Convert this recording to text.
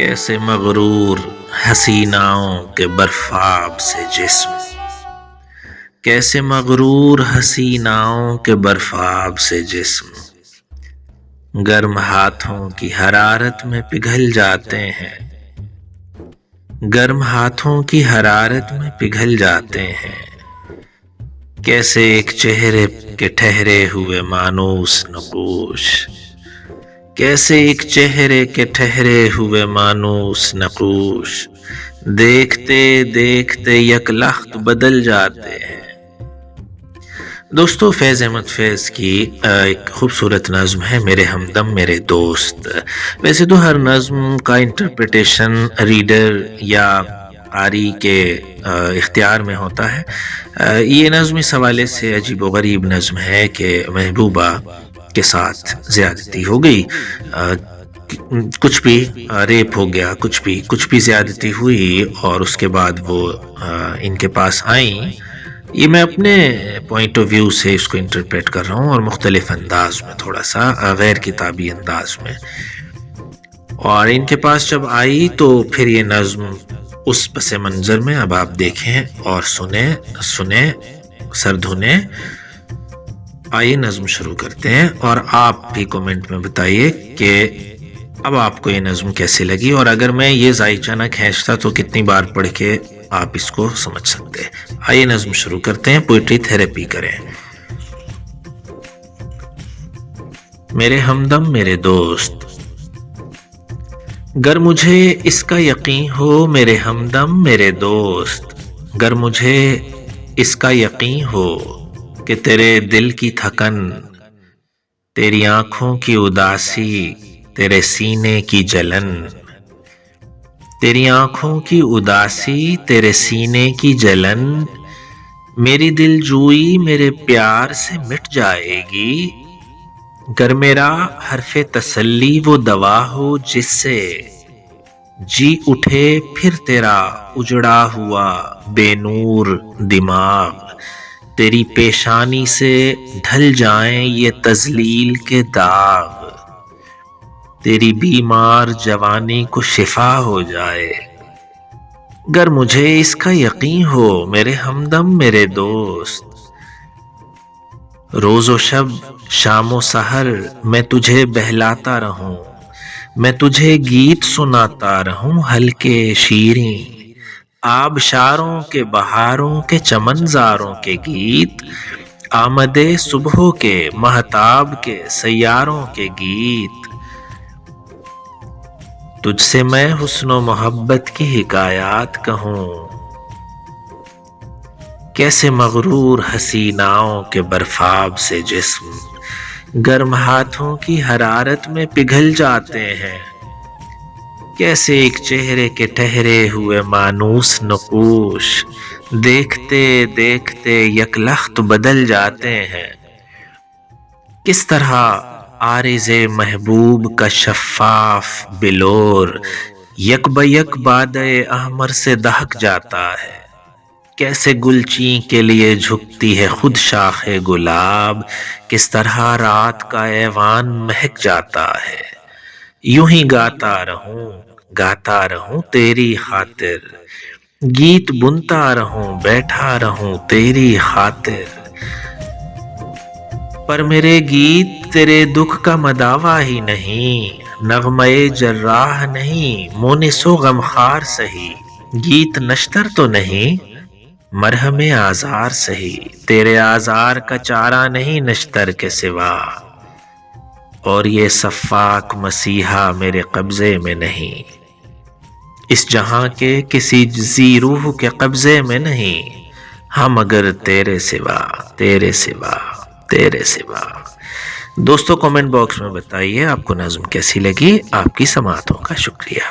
کیسے مغرور حسیناؤں کے برفاب سے جسم، کیسے مغرور حسیناؤں کے برفاب سے جسم، گرم ہاتھوں کی حرارت میں پگھل جاتے ہیں، گرم ہاتھوں کی حرارت میں پگھل جاتے ہیں۔ کیسے ایک چہرے کے ٹھہرے ہوئے مانوس نقوش، کیسے ایک چہرے کے ٹھہرے ہوئے مانوس نقوش، دیکھتے دیکھتے یک لخت بدل جاتے ہیں۔ دوستو، فیض احمد فیض کی ایک خوبصورت نظم ہے میرے ہمدم میرے دوست۔ ویسے تو ہر نظم کا انٹرپریٹیشن ریڈر یا قاری کے اختیار میں ہوتا ہے۔ یہ نظم اس حوالے سے عجیب و غریب نظم ہے کہ محبوبہ کے ساتھ زیادتی ہو گئی، کچھ بھی ریپ ہو گیا، کچھ بھی زیادتی ہوئی اور اس کے بعد وہ ان کے پاس آئیں۔ یہ میں اپنے پوائنٹ آف ویو سے اس کو انٹرپریٹ کر رہا ہوں اور مختلف انداز میں، تھوڑا سا غیر کتابی انداز میں، اور ان کے پاس جب آئی تو پھر یہ نظم اس پس منظر میں اب آپ دیکھیں اور سنیں سر دھونے۔ آئیے نظم شروع کرتے ہیں اور آپ بھی کومنٹ میں بتائیے کہ اب آپ کو یہ نظم کیسے لگی، اور اگر میں یہ ذائچہ نہ کھینچتا تو کتنی بار پڑھ کے آپ اس کو سمجھ سکتے۔ آئیے نظم شروع کرتے ہیں، پوئٹری تھیراپی کریں۔ میرے ہمدم میرے دوست، گر مجھے اس کا یقین ہو میرے ہمدم میرے دوست، گر مجھے اس کا یقین ہو کہ تیرے دل کی تھکن، تیری آنکھوں کی اداسی، تیرے سینے کی جلن، تیری آنکھوں کی اداسی، تیرے سینے کی جلن، میری دل جوئی میرے پیار سے مٹ جائے گی، گر میرا حرف تسلی وہ دوا ہو جس سے جی اٹھے پھر تیرا اجڑا ہوا بے نور دماغ، تیری پیشانی سے ڈھل جائیں یہ تذلیل کے داغ، تیری بیمار جوانی کو شفا ہو جائے، گر مجھے اس کا یقین ہو میرے ہمدم میرے دوست، روز و شب شام و سحر میں تجھے بہلاتا رہوں، میں تجھے گیت سناتا رہوں ہلکے شیریں، آبشاروں کے بہاروں کے چمنزاروں کے گیت، آمدِ صبحوں کے مہتاب کے سیاروں کے گیت، تجھ سے میں حسن و محبت کی حکایات کہوں، کیسے مغرور حسیناؤں کے برفاب سے جسم، گرم ہاتھوں کی حرارت میں پگھل جاتے ہیں، کیسے ایک چہرے کے ٹھہرے ہوئے مانوس نقوش، دیکھتے دیکھتے یک لخت بدل جاتے ہیں، کس طرح عارض محبوب کا شفاف بلور یک بیک بادۂ احمر سے دہک جاتا ہے، کیسے گلچین کے لیے جھکتی ہے خود شاخ گلاب، کس طرح رات کا ایوان مہک جاتا ہے، یوں ہی گاتا رہوں تیری خاطر، گیت بنتا رہوں بیٹھا رہوں تیری خاطر، پر میرے گیت تیرے دکھ کا مداوا ہی نہیں، نغمے جراح نہیں مونس و غمخوار سہی، گیت نشتر تو نہیں مرہم آزار سہی، تیرے آزار کا چارہ نہیں نشتر کے سوا، اور یہ سفاک مسیحا میرے قبضے میں نہیں، اس جہاں کے کسی ذی روح کے قبضے میں نہیں، ہم اگر تیرے سوا تیرے سوا تیرے سوا۔ دوستو، کامنٹ باکس میں بتائیے آپ کو نظم کیسی لگی۔ آپ کی سماعتوں کا شکریہ۔